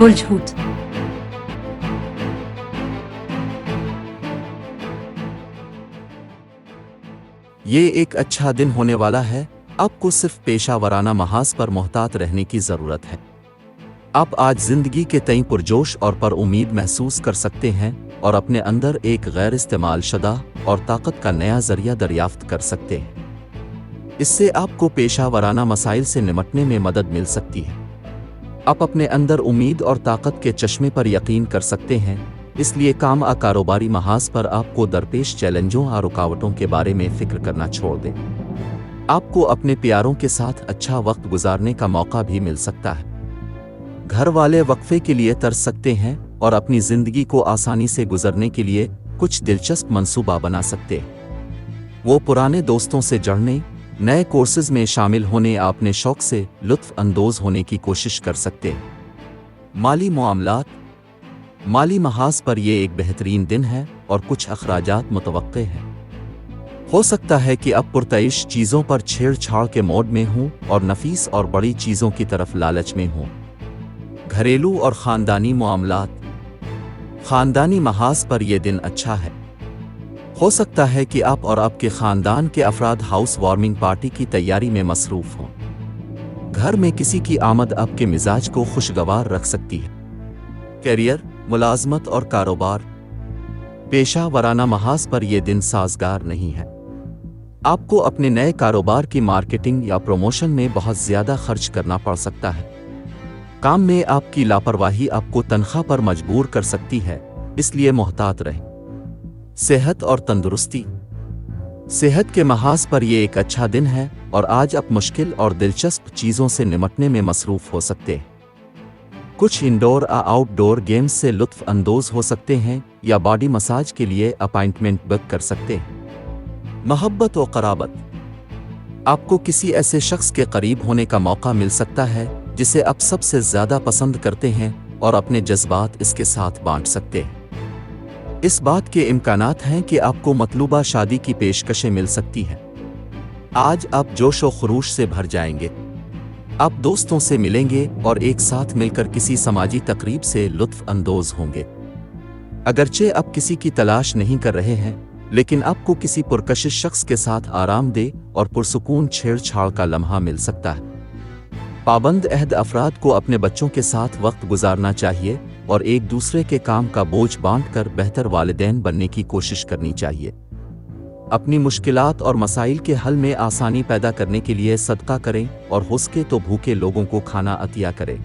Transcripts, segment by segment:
बुर्ज हूत। ये एक अच्छा दिन होने वाला है। आपको सिर्फ पेशा वराना महाज पर मोहतात रहने की ज़रूरत है। आप आज ज़िंदगी के तई पुरजोश और पर उम्मीद महसूस कर सकते हैं और अपने अंदर एक गैर इस्तेमाल शुदा और ताकत का नया ज़रिया दरियाफ्त कर सकते हैं। इससे आपको पेशा वराना मसाइल से निमटने में मदद मिल सकती है। आप अपने अंदर उम्मीद और ताकत के चश्मे पर यकीन कर सकते हैं, इसलिए काम आ कारोबारी महाज पर आपको दरपेश चैलेंजों और रुकावटों के बारे में फ़िक्र करना छोड़ दें। आपको अपने प्यारों के साथ अच्छा वक्त गुजारने का मौका भी मिल सकता है। घर वाले वक्फे के लिए तरस सकते हैं और अपनी ज़िंदगी को आसानी से गुजरने के लिए कुछ दिलचस्प मंसूबा बना सकते हैं। वो पुराने दोस्तों से जुड़ने, नए कोर्सेज में शामिल होने, अपने शौक से लुत्फ़ अंदोज़ होने की कोशिश कर सकते हैं। माली मामलात। माली महाज पर यह एक बेहतरीन दिन है और कुछ अखराजात मुतवक्के हैं। हो सकता है कि अब पुरतइश चीज़ों पर छेड़छाड़ के मोड में हूँ और नफीस और बड़ी चीज़ों की तरफ लालच में हूँ। घरेलू और ख़ानदानी मामलात। ख़ानदानी महाज पर यह दिन अच्छा है। हो सकता है कि आप और आपके ख़ानदान के अफराद हाउस वार्मिंग पार्टी की तैयारी में मसरूफ़ हों। घर में किसी की आमद आपके मिजाज को खुशगवार रख सकती है। कैरियर, मुलाजमत और कारोबार। पेशा वराना महाज पर यह दिन साजगार नहीं है। आपको अपने नए कारोबार की मार्केटिंग या प्रमोशन में बहुत ज़्यादा खर्च करना पड़ सकता है। काम में आपकी लापरवाही आपको तनख्वाह पर मजबूर कर सकती है, इसलिए मोहतात रहें। सेहत और तंदुरुस्ती। सेहत के महाज पर यह एक अच्छा दिन है और आज आप मुश्किल और दिलचस्प चीज़ों से निमटने में मसरूफ़ हो सकते हैं। कुछ इंडोर या आउटडोर गेम्स से लुत्फ़ अंदोज़ हो सकते हैं या बॉडी मसाज के लिए अपॉइंटमेंट बुक कर सकते हैं। मोहब्बत और क़राबत। आपको किसी ऐसे शख्स के करीब होने का मौका मिल सकता है जिसे आप सबसे ज़्यादा पसंद करते हैं और अपने जज्बात इसके साथ बांट सकते हैं। इस बात के इम्कानात हैं कि आपको मतलूबा शादी की पेशकशें मिल सकती हैं। आज आप जोश व खरूश से भर जाएंगे। आप दोस्तों से मिलेंगे और एक साथ मिलकर किसी समाजी तकरीब से लुत्फ़ अंदोज़ होंगे। अगरचे आप किसी की तलाश नहीं कर रहे हैं, लेकिन आपको किसी पुरकशिश शख्स के साथ आरामदेह और पुरसुकून छेड़छाड़ का लम्हा मिल सकता है। पाबंद अहद अफराद को अपने बच्चों के साथ वक्त गुजारना चाहिए और एक दूसरे के काम का बोझ बांटकर बेहतर वालिदैन बनने की कोशिश करनी चाहिए। अपनी मुश्किलात और मसाइल के हल में आसानी पैदा करने के लिए सदका करें और हो सके तो भूखे लोगों को खाना अतिया करें।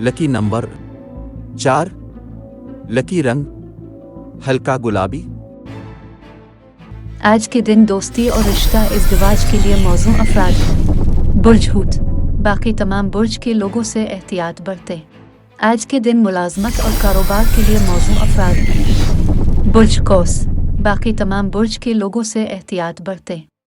Lucky number 4। लकी रंग हल्का गुलाबी। आज के दिन दोस्ती और रिश्ता इज़्दिवाज के लिए मौजूद अफराद हैं। बुर्ज हूत। बाकी तमाम बुर्ज के लोगों से एहतियात बरतें। आज के दिन मुलाजमत और कारोबार के लिए मौजूद अफराद हैं। बुर्ज कौस। बाकी तमाम बुर्ज के लोगों से एहतियात बरतें।